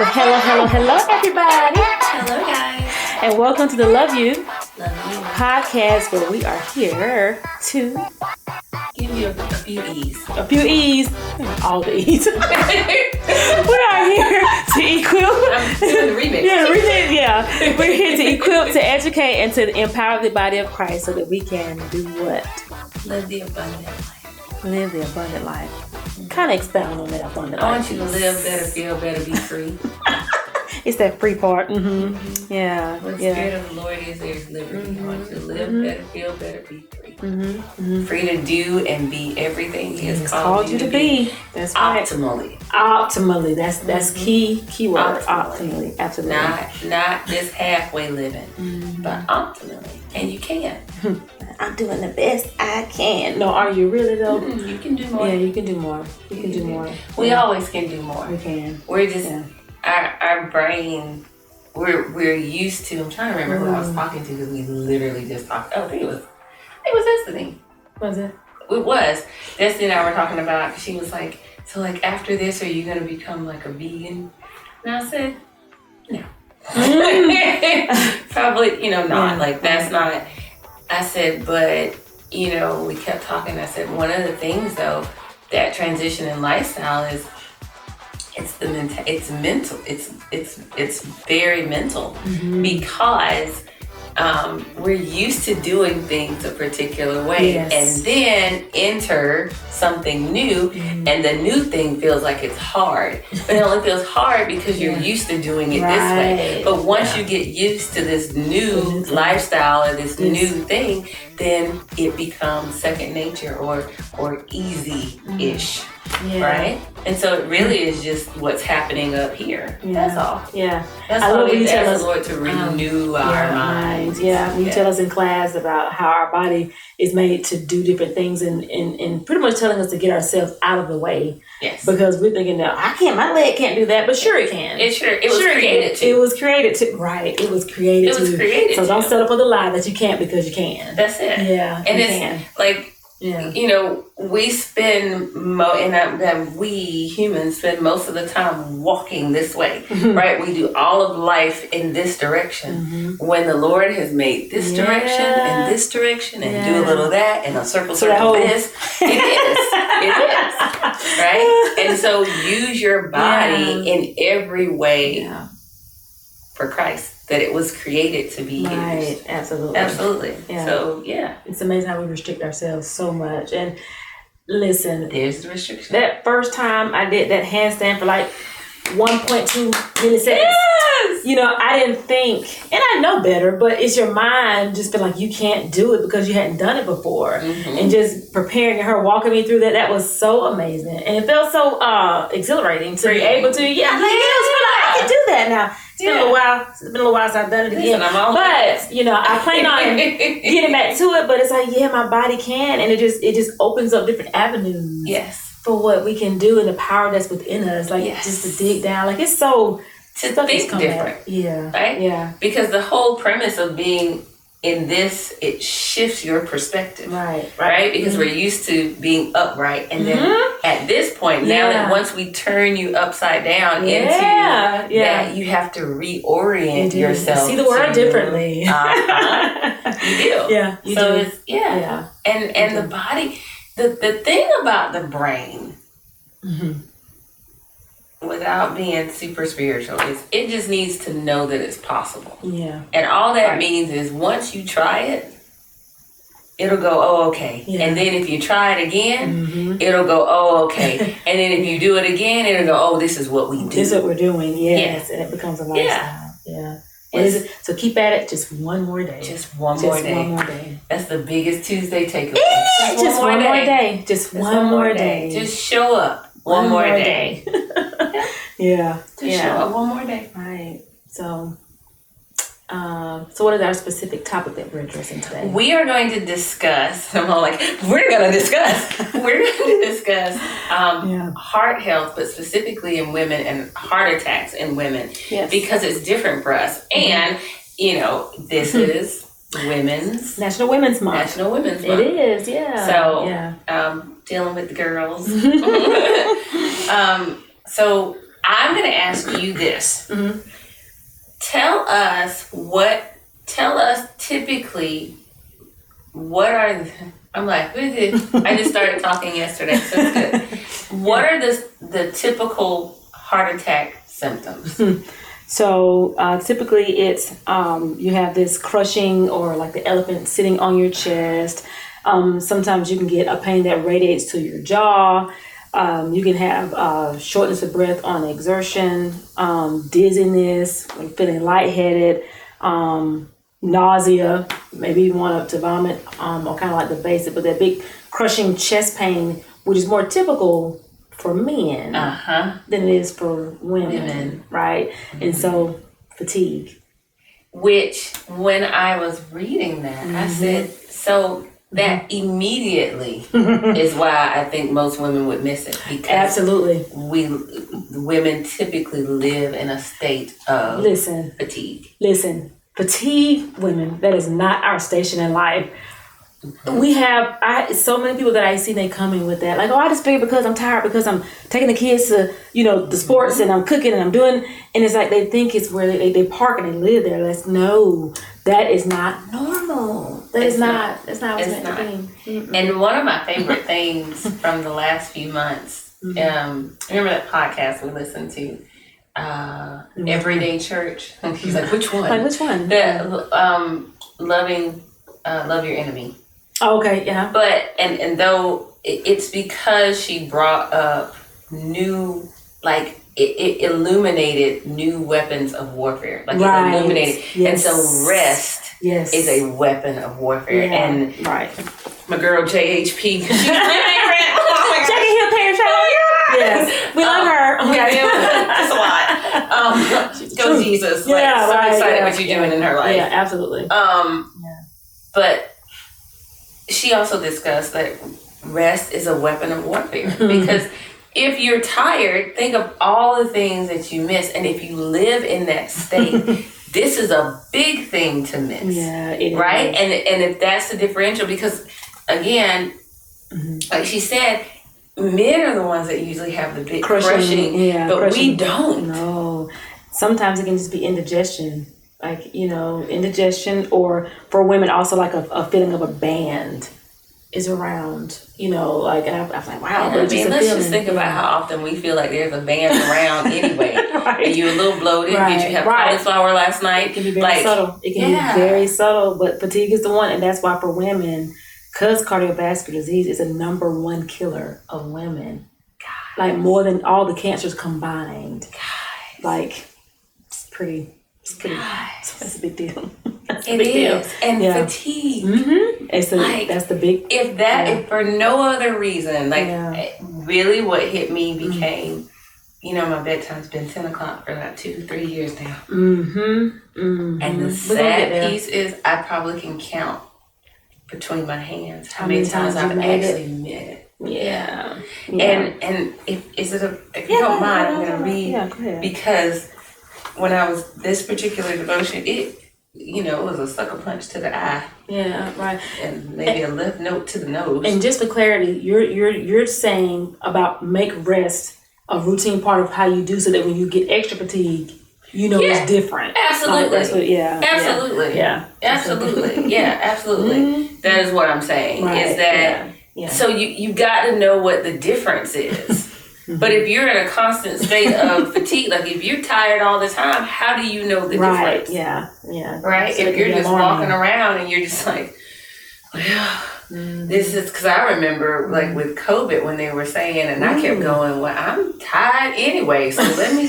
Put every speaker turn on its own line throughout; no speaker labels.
But hello, everybody.
Hello, guys.
And welcome to the Love You
Love
podcast, where we are here to
give you a few E's.
A few E's. All the E's. We are here to equip.
I'm doing the remix.
Yeah. We're here to equip, to educate, and to empower the body of Christ so that we can do what?
Live the abundant life.
Live the abundant life. Kind of expound on that abundant life.
I want you to live better, feel better, be free.
It's that free part. Mm-hmm. Yeah.
When the Spirit of the Lord is, there's liberty. I want you to live better, feel better, be free. Free to do and be everything He has called you to be.
That's right. Optimally. That's key word. Optimally. Absolutely.
Not just halfway living, but optimally. And you can.
I'm doing the best I can. No, are you really though?
You can do more.
Yeah, you can do more. You can do more.
We always can do more.
We can.
We're just our brain. We're used to. I'm trying to remember who I was talking to because we literally just talked. Oh, I think it was Destiny.
Was it?
It was. Destiny and I were talking about. She was like, so like after this, are you gonna become like a vegan? And I said, no. Probably, not. Like that's not. I said, but we kept talking. I said, one of the things though, that transition in lifestyle is, it's mental. It's very mental because we're used to doing things a particular way, and then enter something new, and the new thing feels like it's hard. But it only feels hard because you're used to doing it this way. But once you get used to this new lifestyle or this new thing, then it becomes second nature or easy-ish. Right? And so it really is just what's happening up here. That's all.
Yeah.
That's why we ask the Lord to renew our minds.
Yeah. You tell us in class about how our body is made to do different things and pretty much telling us to get ourselves out of the way.
Yes.
Because we're thinking, no, my leg can't do that, but sure it can.
It was created to.
It was created to. Right. It was created to. So don't settle for the lie that you can't because you can.
That's it.
Yeah.
And it's like, we spend we humans spend most of the time walking this way, right? We do all of life in this direction. When the Lord has made this direction and this direction and do a little of that and a circle this, it is, right? And so use your body in every way for Christ. That it was created to be used.
Right, absolutely.
Yeah. So,
it's amazing how we restrict ourselves so much. And listen,
there's the restriction.
That first time I did that handstand for like 1.2 milliseconds. Yes! I didn't think, and I know better, but it's your mind just feel like you can't do it because you hadn't done it before. And just preparing her, walking me through that was so amazing. And it felt so exhilarating to be able to, I can do that now. It's been a little while. It's been a little while since I've done it again. But I plan on getting back to it. But it's like, my body can, and it just opens up different avenues.
Yes.
For what we can do and the power that's within us, like just to dig down, like it's so
to think different. Right.
Yeah.
Because the whole premise of being in this, it shifts your perspective. Right. Because we're used to being upright, and then at this point, now that once we turn you upside down into that, you have to reorient yourself.
See the world differently.
You do.
Yeah. You
so
do.
It's and the body. The thing about the brain, without being super spiritual, is it just needs to know that it's possible.
Yeah.
And all that means is once you try it, it'll go, oh, okay. Yeah. And then if you try it again, it'll go, oh, okay. And then if you do it again, it'll go, oh, this is what we do.
This is what we're doing, yes. And it becomes a lifestyle. Yeah. And so keep at it just one more day.
Just one more day. That's the biggest Tuesday takeaway.
Just one more day. Just one more day.
Just show up one more day.
Just
show up one more day.
Right. So what is our specific topic that we're addressing today?
We are going to discuss, we're going to discuss heart health, but specifically in women and heart attacks in women, because it's different for us. And, this is
National Women's Month. It is, yeah.
So, dealing with the girls. So I'm going to ask you this.
Mm-hmm.
Tell us typically what are, I'm like, I just started talking yesterday, so it's good. What are the typical heart attack symptoms?
So typically it's you have this crushing or like the elephant sitting on your chest. Sometimes you can get a pain that radiates to your jaw. You can have shortness of breath on exertion, dizziness, feeling lightheaded, nausea, maybe you want to vomit, or kind of like the basic, but that big crushing chest pain, which is more typical for men than it is for women. Right? Mm-hmm. And so fatigue.
Which, when I was reading that, I said, so that immediately is why I think most women would miss it. Because
absolutely,
women typically live in a state of fatigue.
Listen, fatigue women, that is not our station in life. We have so many people that I see, they come in with that, like, oh, I just figured because I'm tired, because I'm taking the kids to, the sports and I'm cooking and I'm doing, and it's like they think it's where they park and they live there. No, that is not normal. That's not what's meant to be.
And one of my favorite things from the last few months, remember that podcast we listened to, Everyday Church? He's like, which one?
Like, which one?
The Love Your Enemy.
Oh, okay, yeah.
But and though it's because she brought up new, like it illuminated new weapons of warfare. Like it illuminated, and so rest is a weapon of warfare. Yeah. And my girl JHP, she's my favorite. Oh my God, Jackie Hill Parent Child. Yes, we love her. It's a lot. Go Jesus! Like, so excited what you're doing in her life.
Yeah, absolutely.
But she also discussed that rest is a weapon of warfare. Because if you're tired, think of all the things that you miss. And if you live in that state, this is a big thing to miss. Yeah, it right? Is. And if that's the differential, because again, like she said, men are the ones that usually have the big crushing, but we don't.
No. Sometimes it can just be indigestion. Like, indigestion, or for women also like a feeling of a band is around, like, and I'm like, wow.
Let's just think about how often we feel like there's a band around anyway. And you're a little bloated. Did you have cauliflower last night?
It can be very subtle. It can be very subtle, but fatigue is the one, and that's why for women, because cardiovascular disease is the number one killer of women. God. Like more than all the cancers combined. God. Like, it's pretty. It's a big deal.
It is. And fatigue.
That's the big.
If for no other reason, really what hit me became, my bedtime's been 10 o'clock for about 2-3 years now. And the sad piece is I probably can count between my hands how many times I've actually met it. Yeah. And if you don't mind, I'm going to read because when I was this particular devotion, it was a sucker punch to the eye.
Yeah, right.
And maybe a left note to the nose.
And just for clarity, you're saying about make rest a routine part of how you do, so that when you get extra fatigue, it's different.
Absolutely.
Absolutely.
Absolutely. Yeah, absolutely. That is what I'm saying. Right. Is that so you got to know what the difference is. But if you're in a constant state of fatigue, like if you're tired all the time, how do you know the difference?
Yeah.
Right? So if you're just walking around and you're just like, well, this is, because I remember like with COVID when they were saying, and I kept going, well, I'm tired anyway, so let me,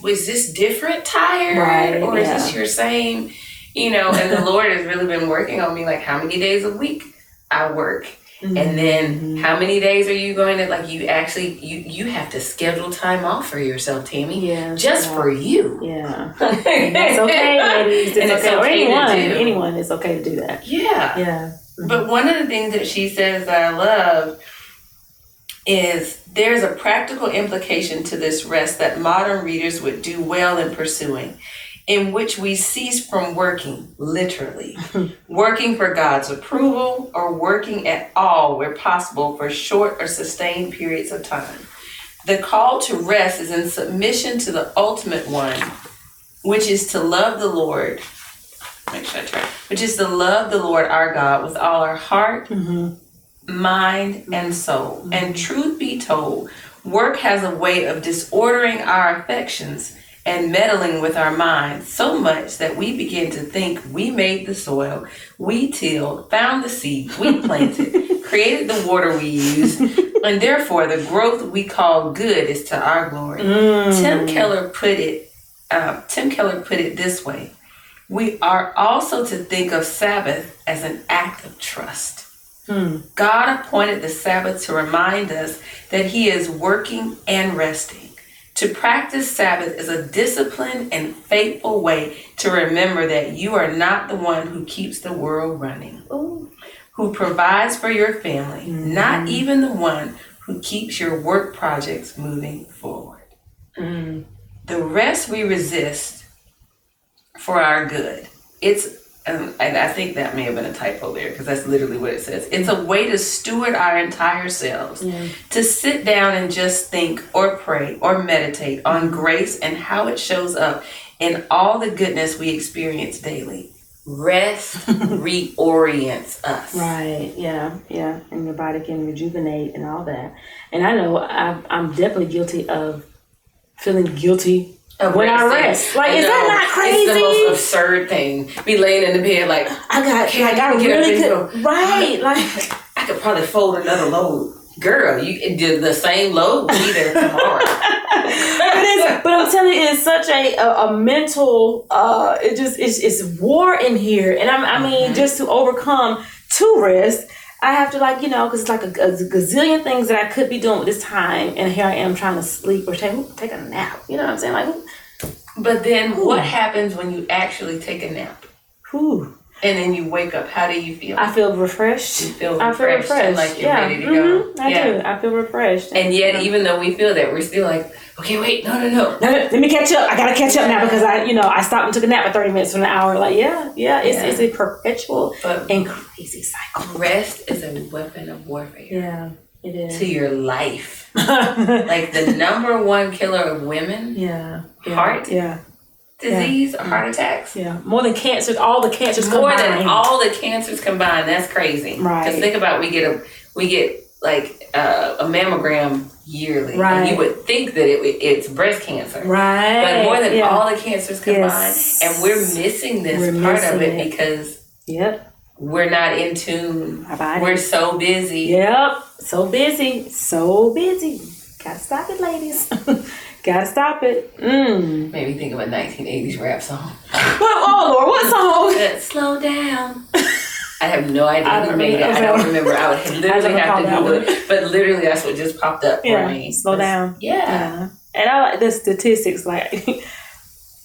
was this different tired? Or is this your same, and the Lord has really been working on me, like how many days a week I work. And then how many days are you going to, like, you actually, you have to schedule time off for yourself, Tammy. Just for you.
Yeah. And that's okay, ladies. It's okay. Or anyone, it's okay to do that.
Yeah. But one of the things that she says that I love is there's a practical implication to this rest that modern readers would do well in pursuing, in which we cease from working, literally, working for God's approval, or working at all where possible for short or sustained periods of time. The call to rest is in submission to the ultimate one, which is to love the Lord. Make sure I try. Which is to love the Lord our God with all our heart, mind, and soul. And truth be told, work has a way of disordering our affections and meddling with our minds so much that we begin to think we made the soil, we tilled, found the seed, we planted, created the water we use, and therefore the growth we call good is to our glory. Tim Keller put it this way: we are also to think of Sabbath as an act of trust. God appointed the Sabbath to remind us that He is working and resting. To practice Sabbath is a disciplined and faithful way to remember that you are not the one who keeps the world running, who provides for your family, not even the one who keeps your work projects moving forward. The rest we resist for our good. And I think that may have been a typo there, because that's literally what it says. It's a way to steward our entire selves, to sit down and just think or pray or meditate on grace and how it shows up in all the goodness we experience daily. Rest reorients us.
Right, yeah. And your body can rejuvenate and all that. And I know I'm definitely guilty of feeling guilty when I rest. Like, is that not crazy?
It's the most absurd thing. Be laying in the bed like, I could probably fold another load. Girl, you did the same load. Be there tomorrow.
But I'm telling you, it's such a mental. It's war in here, and I mean, just to overcome to rest, I have to because it's like a gazillion things that I could be doing with this time, and here I am trying to sleep or take a nap. You know what I'm saying?
But then what happens when you actually take a nap? And then you wake up, how do you feel?
I feel refreshed.
You feel refreshed. And like you're ready to go.
I do. I feel refreshed.
And yet, even though we feel that, we're still like, okay, wait, no.
Let me catch up. I gotta catch up now because I stopped and took a nap for 30 minutes for an hour. It's a perpetual and crazy cycle.
Rest is a weapon of warfare.
Yeah, it is.
To your life. Like the number one killer of women. Heart. Disease or heart attacks.
More than cancers, all the cancers
more
combined.
than all the cancers combined. That's crazy.
Right.
Because think about we get a mammogram yearly.
Right.
And you would think that it's breast cancer.
Right.
But more than all the cancers combined. And we're missing this part of it because we're not in tune. We're so busy.
So busy. Gotta stop it, ladies. Gotta stop it.
Maybe think of a 1980s rap song.
Oh Lord, what song?
Slow down. I have no idea who made it. I don't remember. I would literally have to Google it. But literally, that's what just popped up for me.
Slow down.
Yeah.
And I like the statistics. Like,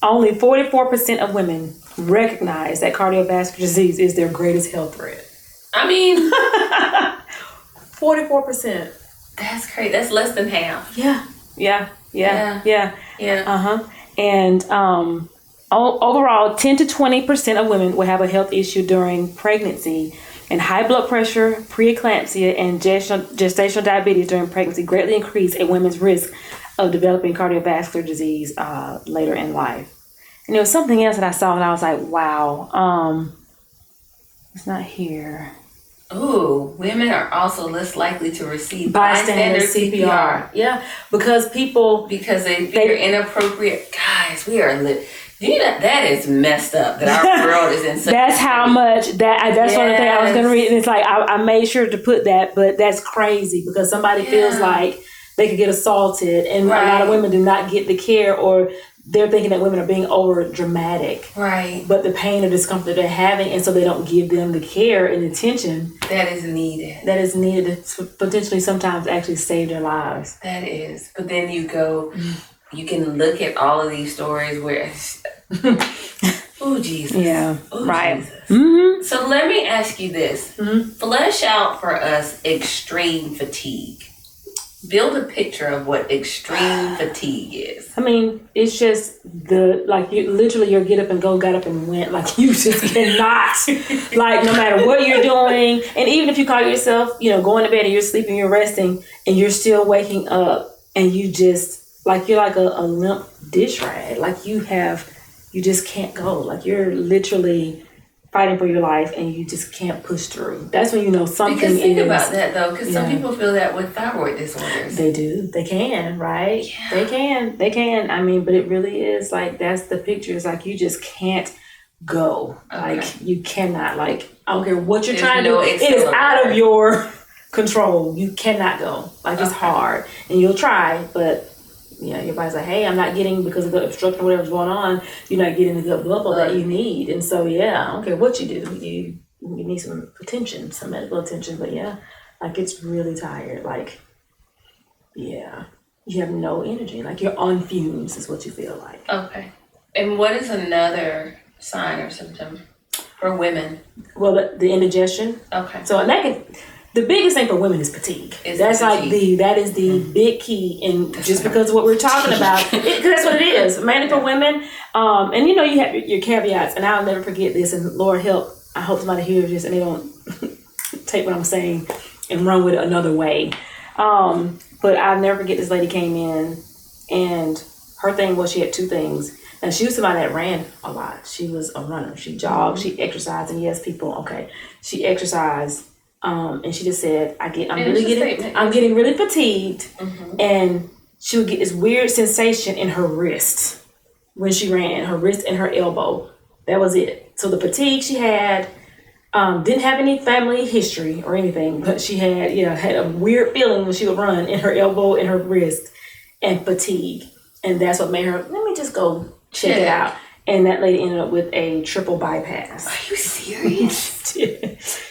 only 44% of women recognize that cardiovascular disease is their greatest health threat.
I mean,
44%.
That's crazy. That's less than half.
Yeah. And overall, 10 to 20% of women will have a health issue during pregnancy, and high blood pressure, preeclampsia, and gestational diabetes during pregnancy greatly increase a woman's risk of developing cardiovascular disease later in life. And there was something else that I saw, and I was like, wow, it's not here.
Ooh, women are also less likely to receive bystander CPR.
Yeah, because they're
inappropriate. Guys, we are lit. That is messed up. That our world is in such.
That's how much that's one of the things I was going to read, and it's like I made sure to put that, but that's crazy because somebody feels like they could get assaulted, and a lot of women do not get the care, or they're thinking that women are being over dramatic.
Right.
But the pain or discomfort they're having, and so they don't give them the care and attention
that is needed.
That is needed to potentially sometimes actually save their lives.
That is. But then you can look at all of these stories where oh Jesus.
Yeah.
Oh,
right.
Jesus.
Mm-hmm.
So let me ask you this. Flesh out for us extreme fatigue. Build a picture of what extreme fatigue is.
I mean, it's just your get up and go, got up and went. Like, you just cannot, like, no matter what you're doing. And even if you call yourself, going to bed and you're sleeping, you're resting, and you're still waking up and you just, like, you're like a limp dish rag. Like, you just can't go. Like, you're literally fighting for your life and you just can't push through. That's when you know something
because think
is.
about that though, because some people feel that with thyroid disorders.
They do. They can, right? Yeah. They can. I mean, but it really is like, that's the picture. It's like you just can't go. Okay. Like, you cannot, like, I don't care what you're trying to do. It is out of your control. You cannot go. Like, it's hard. And you'll try, but your body's like, hey, I'm not getting, because of the obstruction or whatever's going on, you're not getting the gut bubble that you need. And so, I don't care what you do. You need some attention, some medical attention. But like, it's really tired. Like, you have no energy. Like, you're on fumes is what you feel like. Okay.
And what is another sign or symptom for women?
Well, the indigestion. Okay. So the biggest thing for women is fatigue. That's fatigue. That is the big key, and just because of what we're talking about, because that's what it is. Mainly for women, and you have your caveats, and I'll never forget this. And Lord help, I hope somebody hears this and they don't take what I'm saying and run with it another way. But I'll never forget, this lady came in, and her thing was, she had two things. And she was somebody that ran a lot. She was a runner. She jogged. She exercised. And yes, people, she exercised. And she just said, I'm getting really fatigued. Mm-hmm. And she would get this weird sensation in her wrist when she ran, her wrist and her elbow. That was it. So the fatigue she had, didn't have any family history or anything, but she had a weird feeling when she would run in her elbow and her wrist, and fatigue. And that's what made her, let me just go check it out. And that lady ended up with a triple bypass.
Are you serious?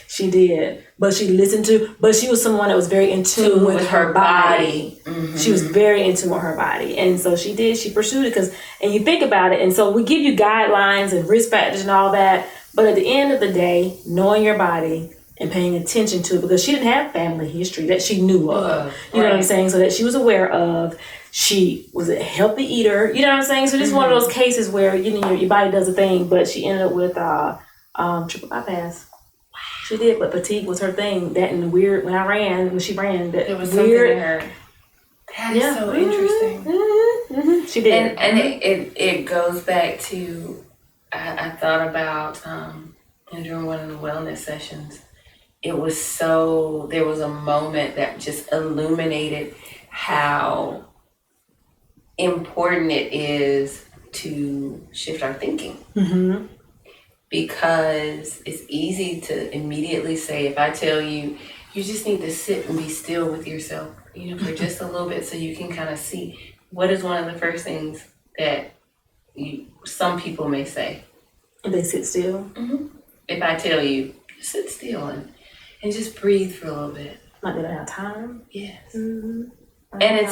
She did. But she was someone that was very in tune with her body. Mm-hmm. She was very in tune with her body. And so she pursued it, and you think about it, and so we give you guidelines and risk factors and all that, but at the end of the day, knowing your body and paying attention to it, because she didn't have family history that she knew of. You know what I'm saying? So that she was aware of. She was a healthy eater, you know what I'm saying? So this is one of those cases where your body does a thing, but she ended up with triple bypass. Wow. She did, but fatigue was her thing. That and weird, when she ran, that
there was
weird.
Something in her. That is so interesting.
Mm-hmm. Mm-hmm. She did.
And it goes back to, I thought about, during one of the wellness sessions, there was a moment that just illuminated how important it is to shift our thinking. Mm-hmm. Because it's easy to immediately say, if I tell you, you just need to sit and be still with yourself, for just a little bit, so you can kind of see what is one of the first things that some people may say.
And they sit still?
Mm-hmm. If I tell you, sit still and just breathe for a little bit.
Like they don't have time?
Yes.
Mm-hmm.
And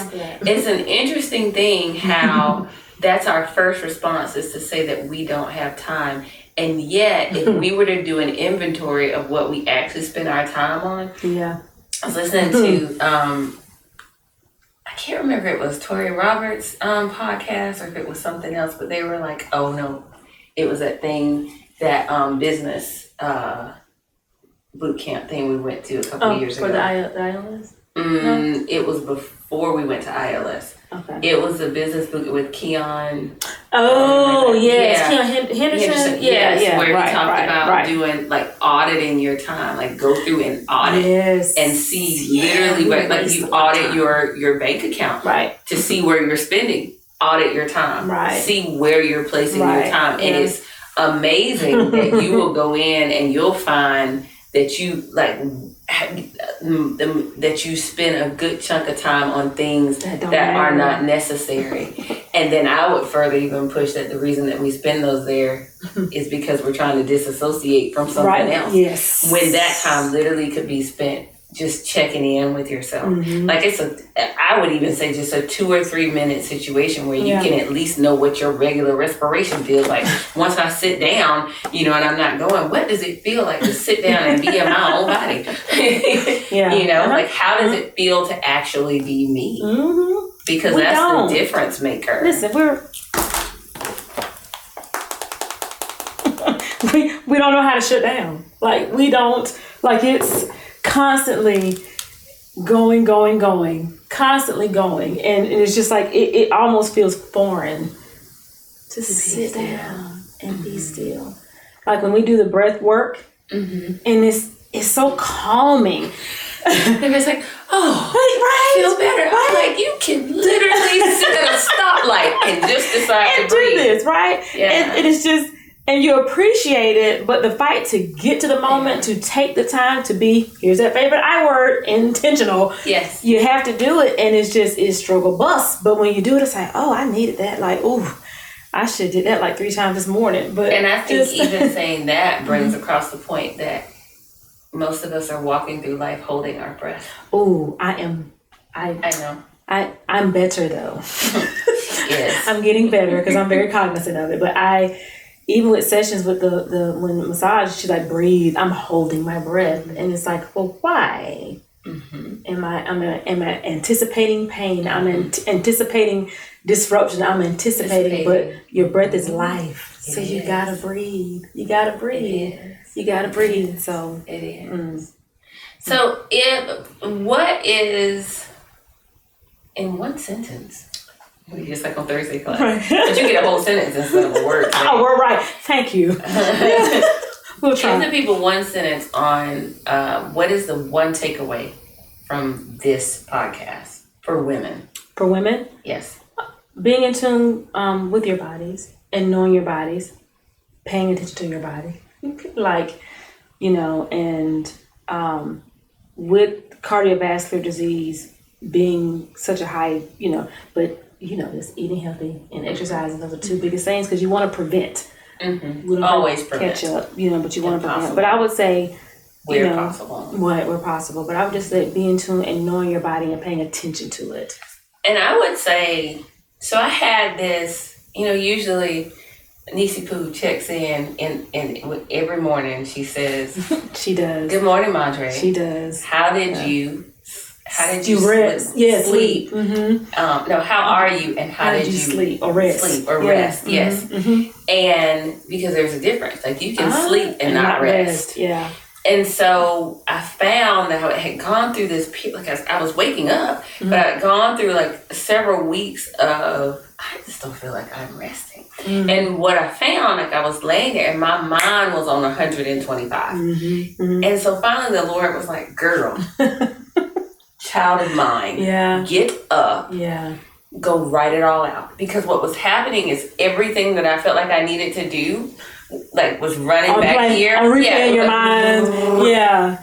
it's an interesting thing how that's our first response, is to say that we don't have time. And yet, if we were to do an inventory of what we actually spend our time on, I was listening to, I can't remember if it was Tori Roberts' podcast or if it was something else, but they were like, oh no, it was that thing, that business boot camp thing we went to a couple of years ago.
For the ILS?
No? It was before we went to ILS. Okay. It was a business book with Keon.
Oh, yes. Keon Henderson.
Yes, where he talked about doing, like, auditing your time. Like, go through and audit. Yes. And see literally where, like, you audit your bank account. Right. To see where you're spending. Audit your time. Right. See where you're placing your time. And it's amazing that you will go in and you'll find that you, like, that you spend a good chunk of time on things that are not necessary. And then I would further even push that the reason that we spend those there is because we're trying to disassociate from something else. Yes. When that time literally could be spent just checking in with yourself. Mm-hmm. Like, I would even say just a 2 or 3 minute situation where you can at least know what your regular respiration feels like. Once I sit down, and I'm not going, what does it feel like to sit down and be in my own body? Like, how does it feel to actually be me? Mm-hmm. Because that's the difference maker.
Listen, we don't know how to shut down. Like, we don't, like, it's constantly going, constantly going. And it's just like, it almost feels foreign to sit down and be still. Like when we do the breath work, and it's so calming.
And it's like, I feel better. Right. I'm like, you can literally sit at a stoplight and just decide to breathe.
Do this, right?
Yeah.
And it's just, and you appreciate it, but the fight to get to the moment, to take the time to be, here's that favorite I word, intentional.
Yes.
You have to do it, and it's struggle bus. But when you do it, it's like, oh, I needed that. Like, ooh, I should have did that like 3 times this morning. But
and I think even saying that brings across the point that most of us are walking through life holding our breath.
Oh, I know. I'm better though.
Yes.
I'm getting better because I'm very cognizant of it. But even with sessions with the when massage, she's like, breathe. I'm holding my breath, and it's like, well, why? Am I anticipating pain? I'm anticipating disruption. I'm anticipating, but your breath is life. So you gotta breathe. You gotta breathe. You gotta breathe. So
it is. So what is in one sentence? We just like on Thursday class, right. But you get a whole sentence instead of a word. Right?
Oh, we're right. Thank you. We'll try.
Give the people one sentence on what is the one takeaway from this podcast for women.
For women,
yes,
being in tune with your bodies and knowing your bodies, paying attention to your body, like and with cardiovascular disease being such a high, but. Just eating healthy and exercising, those are 2 biggest things because you want to prevent. We don't
always prevent.
Catch up, but you want to prevent. But I would say,
where possible.
Where possible. But I would just say be in tune and knowing your body and paying attention to it.
And I would say, so I had this, usually Nisi Poo checks in every morning. She says,
she does.
Good morning, Madre.
She does.
How did you
rest? Yes,
sleep. No, how are you and how did you
sleep or rest?
Sleep or rest, yes. And because there's a difference. Like you can sleep and not rest.
Yeah.
And so I found that I had gone through this, like I was waking up, but I'd gone through like several weeks of, I just don't feel like I'm resting. And what I found, like I was laying there and my mind was on 125. And so finally the Lord was like, girl, child of mine, get up, go write it all out. Because what was happening is everything that I felt like I needed to do, like was running back here.
In your mind.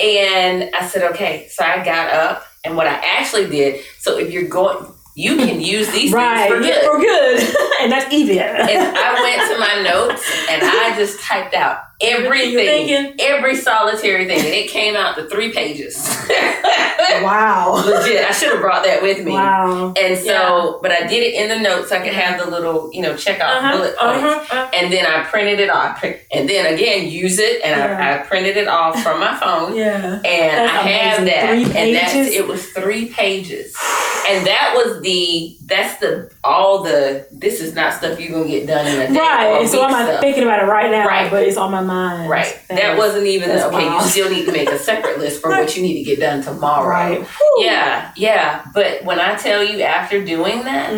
And I said, okay. So I got up, and what I actually did, so if you're going, you can use these things for good.
For good. And that's easy.
And I went to my notes, and I just typed out everything, every solitary thing, and it came out to 3 pages.
Wow.
Legit. I should have brought that with me.
Wow.
And so, but I did it in the notes so I could have the little, check off bullet points. And then I printed it off. And then again, use it. And I printed it off from my phone. And that's I have that.
3 pages?
And it was 3 pages. And that was this is not stuff you're going to get done in a day.
Right. So I'm thinking about it right now, but it's on my mind.
Right. That wasn't even, you still need to make a separate list for what you need to get done tomorrow.
Right.
Yeah. But when I tell you after doing that,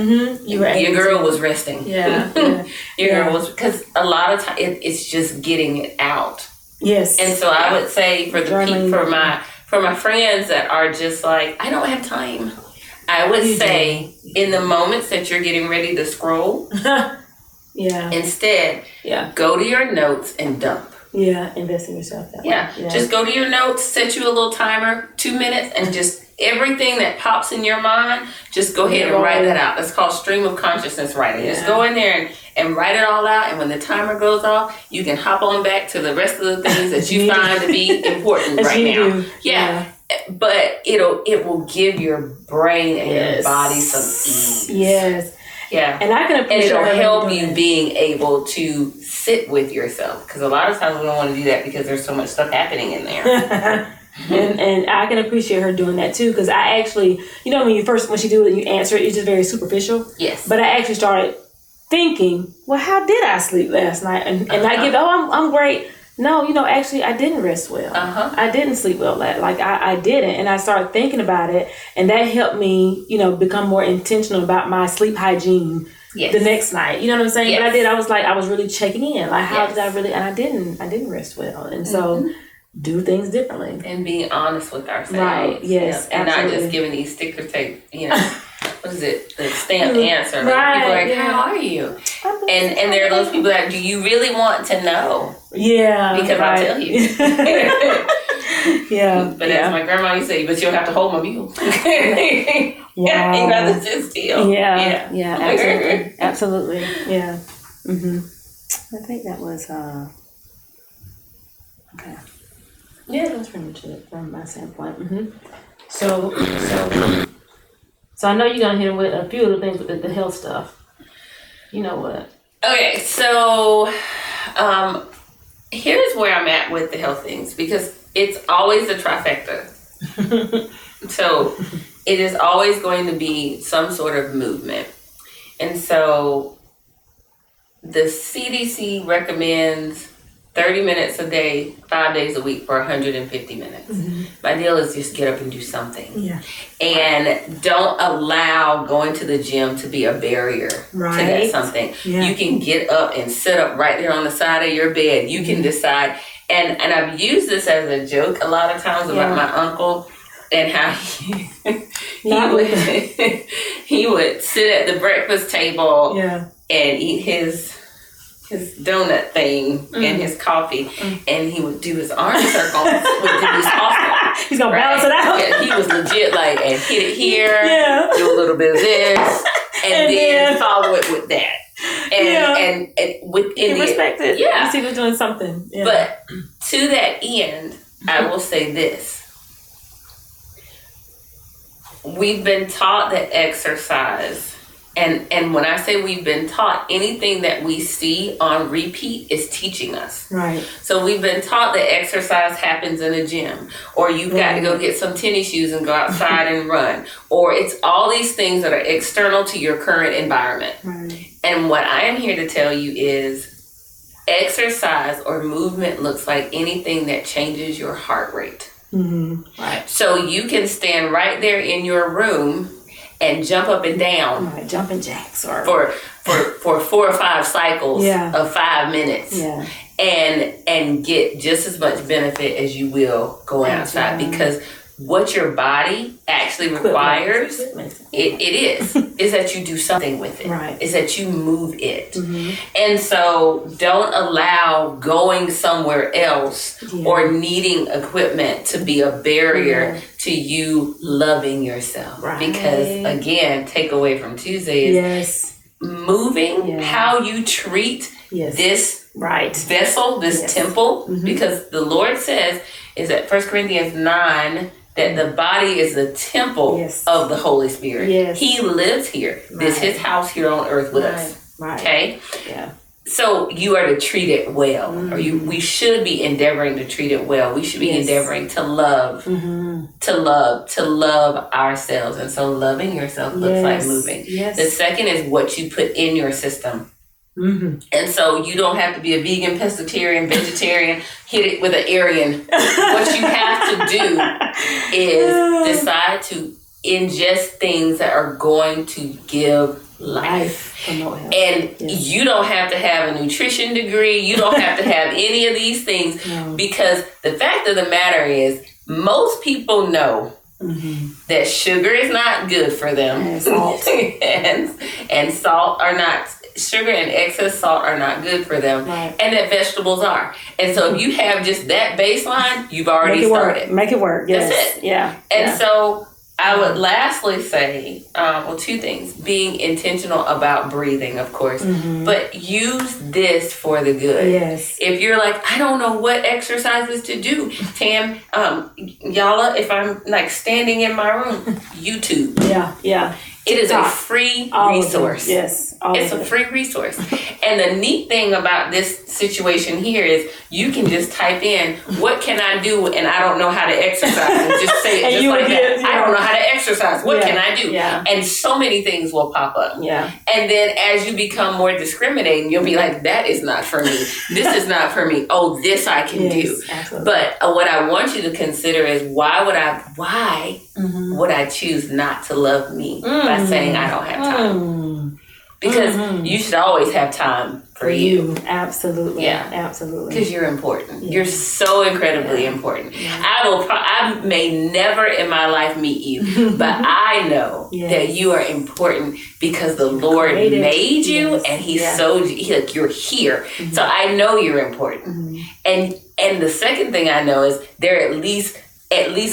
your girl was resting.
Your
girl was, because a lot of time it's just getting it out.
Yes.
And so I would say for my friends that are just like, I don't have time. I would say in the moments that you're getting ready to scroll, instead, go to your notes and dump.
Invest in yourself that way.
Just go to your notes, set you a little timer, 2 minutes, and just everything that pops in your mind, just go ahead and write that out. That's called stream of consciousness writing. Just go in there and write it all out, and when the timer goes off, you can hop on back to the rest of the things that you find to be important right now. But it will give your brain and your body some ease.
Yes.
Yeah.
And I can appreciate
and it'll help you being able to sit with yourself. Because a lot of times we don't want to do that because there's so much stuff happening in there.
and I can appreciate her doing that too. Because I actually, when she do it, you answer it, it's just very superficial.
Yes.
But I actually started thinking, well, how did I sleep last night? And I give, I'm great. No, actually, I didn't rest well. I didn't sleep well. Like, I didn't. And I started thinking about it. And that helped me, become more intentional about my sleep hygiene the next night. You know what I'm saying? Yes. But I did. I was really checking in. Like, how did I really... And I didn't rest well. And so... do things differently.
And being honest with ourselves.
Right, yes.
And
absolutely.
not just giving these sticker tape, what is it? The stamped answer. Like,
right,
people are like, how are you? And there are those people that, do you really want to know?
Yeah.
Because I'll tell you.
Yeah.
But as my grandma used to say, but you'll have to hold my mule.
Yeah.
You have to sit still.
Yeah. Absolutely. Absolutely. Yeah. I think that was, okay. Yeah, that's pretty much it from my standpoint. So I know you're gonna hit with a few of the things with the health stuff. You know what?
Okay, so here's where I'm at with the health things, because it's always a trifecta. So it is always going to be some sort of movement, and so the CDC recommends 30 minutes a day, 5 days a week for 150 minutes. My deal is just get up and do something. Yeah. And don't allow going to the gym to be a barrier to that something. Yeah. You can get up and sit up right there on the side of your bed. You can decide. And I've used this as a joke a lot of times about my uncle and how he would sit at the breakfast table and eat his donut thing and his coffee, and he would do his arm circles with his awesome.
He's gonna balance it out.
Yeah, he was legit like, and hit it here, do a little bit of this, and then follow it with that. And within
he respect it.
Yeah.
You see, we're doing something. Yeah.
But to that end, I will say this. We've been taught that exercise, and when I say we've been taught, anything that we see on repeat is teaching us. Right. So we've been taught that exercise happens in a gym, or you've got to go get some tennis shoes and go outside and run, or it's all these things that are external to your current environment. Right. And what I am here to tell you is exercise or movement looks like anything that changes your heart rate. Right. So you can stand right there in your room and jump up and down,
jumping jacks, or
for 4 or 5 cycles of 5 minutes, and get just as much benefit as you will going outside, because what your body actually requires, it is that you do something with it. Is that you move it. And so don't allow going somewhere else or needing equipment to be a barrier to you loving yourself. Because again, takeaway from Tuesday is moving how you treat this vessel, this temple, because the Lord says is at 1 Corinthians 9 that the body is the temple of the Holy Spirit. He lives here. This is his house here on earth with us. Okay? Yeah. So you are to treat it well. Or we should be endeavoring to treat it well. We should be endeavoring to love, to love ourselves. And so loving yourself looks like moving. The second is what you put in your system. And so you don't have to be a vegan, pescatarian, vegetarian, hit it with an Aryan. What you have to do is decide to ingest things that are going to give life. And you don't have to have a nutrition degree. You don't have to have any of these things, because the fact of the matter is most people know that sugar is not good for them. And salt. and salt are not... Sugar and excess salt are not good for them, and that vegetables are. And so if you have just that baseline, you've already started.
Make it work. Yes.
That's it.
Yeah.
And so I would lastly say, 2 things. Being intentional about breathing, of course, but use this for the good. Yes. If you're like, I don't know what exercises to do, Tam, Yala, if I'm like standing in my room, YouTube.
Yeah.
It is a free resource.
Yes.
It's a free resource. And the neat thing about this situation here is you can just type in, what can I do? And I don't know how to exercise. And just say it just like that. I don't know how to exercise. What can I do?
Yeah.
And so many things will pop up.
Yeah.
And then as you become more discriminating, you'll be like, that is not for me. This is not for me. Oh, this I can do.
Absolutely.
But what I want you to consider is why would I choose not to love me by saying I don't have time? Because you should always have time for you.
Absolutely.
Yeah.
Absolutely.
Because you're important. You're so incredibly important. I may never in my life meet you, but I know that you are important because the Lord made you and He's like, you're here. So I know you're important. And the second thing I know is there are at least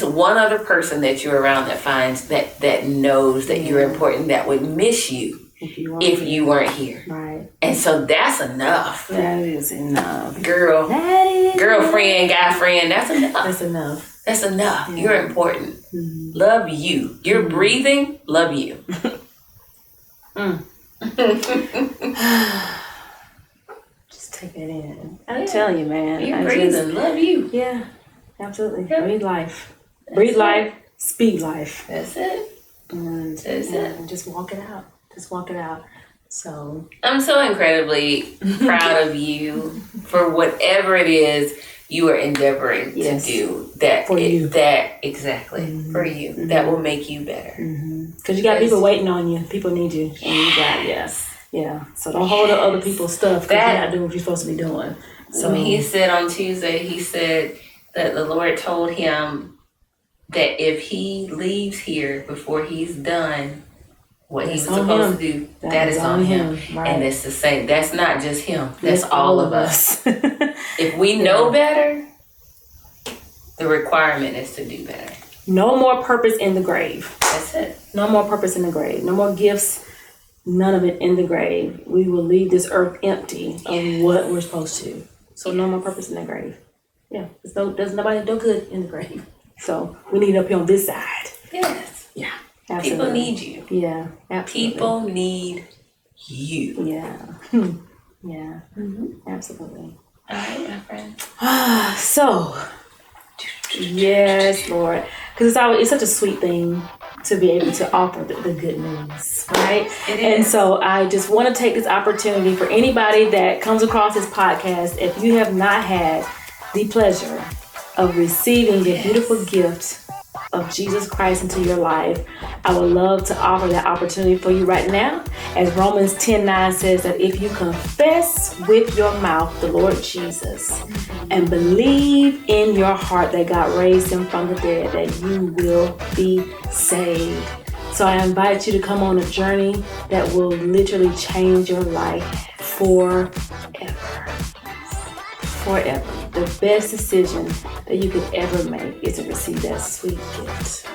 one other person that you're around that finds that knows that you're important, that would miss you if you weren't here.
Right.
And so that's enough.
That is enough.
Girlfriend, guy friend, that's enough.
That's enough.
That's enough. Yeah. You're important. Love you. You're breathing, love you.
Just take it in. I'm telling you, man.
You're breathing, love you.
Yeah. Absolutely. Breathe life. Breathe life. Speak life.
That's it.
And
that's it.
Just walk it out. Just walk it out. So
I'm so incredibly proud of you for whatever it is you are endeavoring to do. That for you. That exactly for you. That will make you better. Because
you got people waiting on you. People need you, and you got yeah. So don't hold up other people's stuff because you're not doing what you're supposed to be doing. So
he said on Tuesday, he said that the Lord told him that if he leaves here before he's done what he's supposed to do, that is on him. Right. And it's the same. That's not just him. That's all of us. If we know better, the requirement is to do better.
No more purpose in the grave.
That's it.
No more purpose in the grave. No more gifts. None of it in the grave. We will leave this earth empty of what we're supposed to. So no more purpose in the grave. Yeah. There's nobody do good in the grave. So we need it up here on this side.
Yes.
Yeah. Absolutely.
People need you.
Yeah. Absolutely.
People need you.
Yeah. Yeah. Absolutely.
All right, my friend.
So, yes, Lord. Because it's such a sweet thing to be able to offer the good news, right?
It is.
And so I just want to take this opportunity for anybody that comes across this podcast, if you have not had the pleasure of receiving the beautiful gift of Jesus Christ into your life, I would love to offer that opportunity for you right now. As Romans 10:9 says that if you confess with your mouth the Lord Jesus and believe in your heart that God raised him from the dead, that you will be saved. So I invite you to come on a journey that will literally change your life forever. Forever. The best decision that you could ever make is to receive that sweet gift.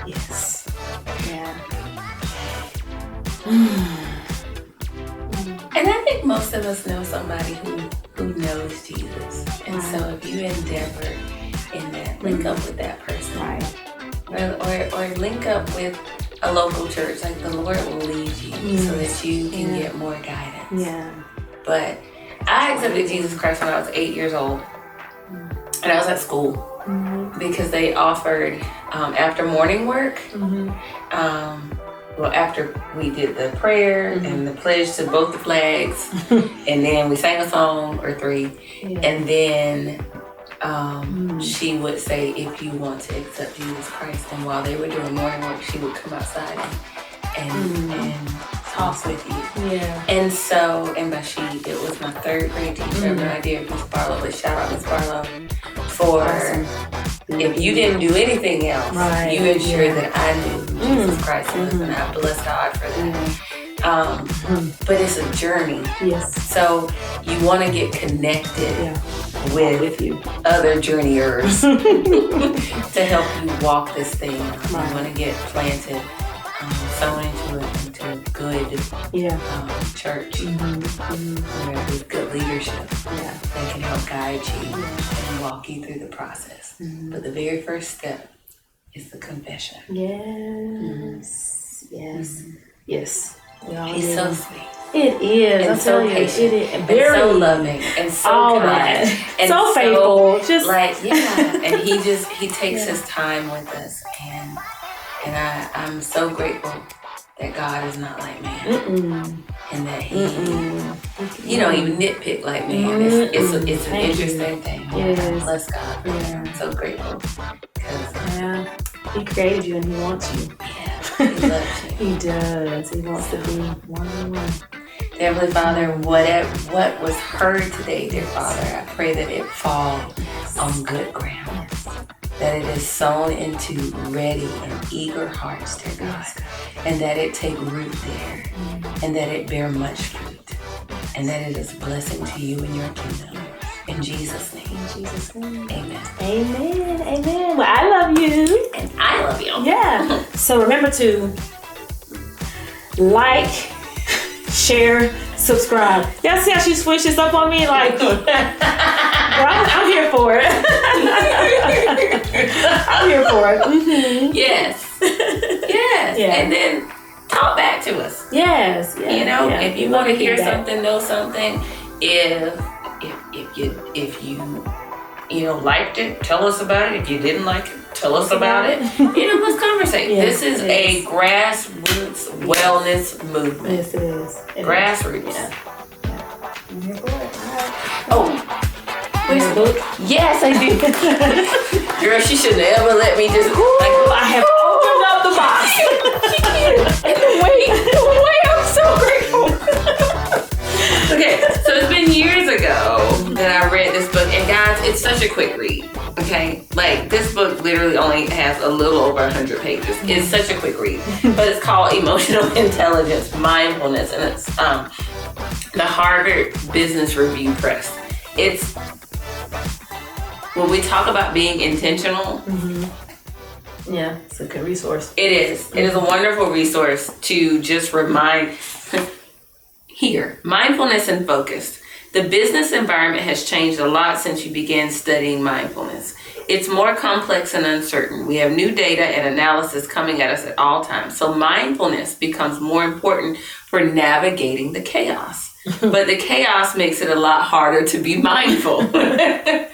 Yes. Yeah.
And I think most of us know somebody who knows Jesus. And so if you endeavor in that, link up with that person.
Right.
Or link up with a local church. Like the Lord will lead you so that you can get more guidance.
Yeah.
But I accepted Jesus Christ when I was 8 years old. And I was at school because they offered after morning work, after we did the prayer and the pledge to both the flags, and then we sang a song or three, and then she would say, if you want to accept Jesus Christ, and while they were doing morning work, she would come outside and talk with you.
Yeah.
And so, and by she, it was my third grade teacher. I have no idea if Miss Barlow, but shout out Miss Barlow for if you didn't do anything else, you ensured that I knew who Jesus Christ was, and I bless God for that. But it's a journey.
Yes.
So you want to get connected with you other journeyers to help you walk this thing. You want to get planted, sown into a good church with good leadership that can help guide you and walk you through the process. But the very first step is the confession.
Yes. Yes. Yes.
He's so sweet.
It is.
And so patient.
It is.
And
Very
so loving. And so
all
kind.
That.
And
so faithful. Just
like, yeah. And he takes his time with us. And I'm so grateful that God is not like man. And that he don't even nitpick like man. It's an interesting thing.
Yes.
Bless God. Yeah. I'm so grateful.
He created you and he wants you.
Yeah. He loves you.
He does. He wants to be one-on-one.
Heavenly Father, what was heard today, dear Father, I pray that it fall on good ground. That it is sown into ready and eager hearts, dear God. And that it take root there. And that it bear much fruit. And that it is a blessing to you and your kingdom. In Jesus' name. Amen.
Amen. Amen. Well, I love you.
And I love you.
Yeah. So remember to like, share, subscribe. Y'all see how she switches up on me? Like, I'm here for it. I'm here for it. Mm-hmm.
Yes. Yeah. And then talk back to us.
Yes. Yeah.
You know, if you want to hear something, know something, if you liked it, tell us about it. If you didn't like it, tell us about it. Let's conversate. This is a grassroots wellness movement.
Yes, it is.
Grassroots.
I'm here for it.
Oh, where's the book? Yes, I do. Girl, she shouldn't have ever let me just.
I have opened up the box.
And the way, I'm so grateful. Okay, so it's been years ago that I read this book, and guys, it's such a quick read. Okay, like this book literally only has a little over 100 pages. It's such a quick read, but it's called Emotional Intelligence, Mindfulness, and it's the Harvard Business Review Press. It's when we talk about being intentional.
Yeah, it's a good resource.
It is. It is a wonderful resource to just remind. Here, mindfulness and focus. The business environment has changed a lot since you began studying mindfulness. It's more complex and uncertain. We have new data and analysis coming at us at all times. So mindfulness becomes more important for navigating the chaos. But the chaos makes it a lot harder to be mindful. I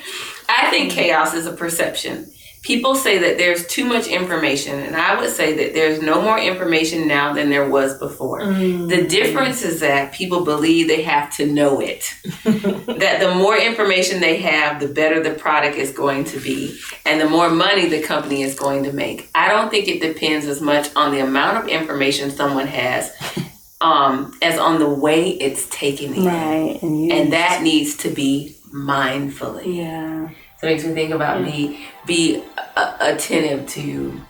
think chaos is a perception. People say that there's too much information, and I would say that there's no more information now than there was before. The difference is that people believe they have to know it. That the more information they have, the better the product is going to be, and the more money the company is going to make. I don't think it depends as much on the amount of information someone has as on the way it's taken in.
Right.
And that needs to be mindfully.
Yeah.
So it makes me think about be attentive to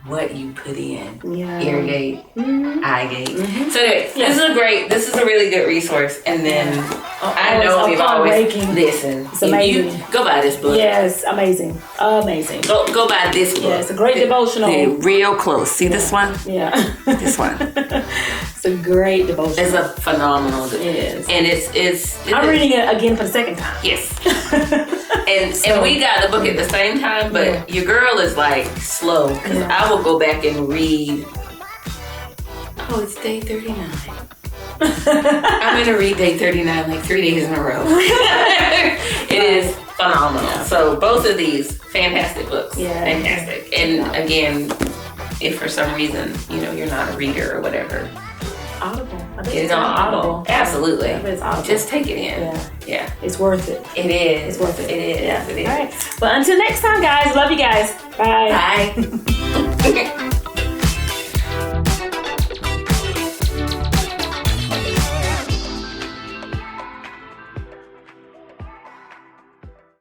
what you put in. Irrigate, irrigate. So anyway, this is a really good resource. And then I know we've always listened.
It's amazing.
You go buy this book.
Yes, amazing.
Go buy this book.
Yeah, it's a great devotional.
Real close. See this one?
Yeah.
This one.
It's a great devotional.
It's a phenomenal.
It is.
And it's
I'm reading it again for the second time.
Yes. And we got the book at the same time, but your girl is like slow because I will go back and read. Oh, it's day 39. I'm gonna read day 39 like 3 days in a row. It is phenomenal. So both of these fantastic books. Fantastic. And again, if for some reason you're not a reader or whatever.
Audible.
It's on Audible. Absolutely.
It's Audible.
Just take it in. Yeah.
It's worth it.
It is.
It's worth it.
It is.
Yeah.
It is.
All right. Well, until next time, guys. Love you guys. Bye.
Bye.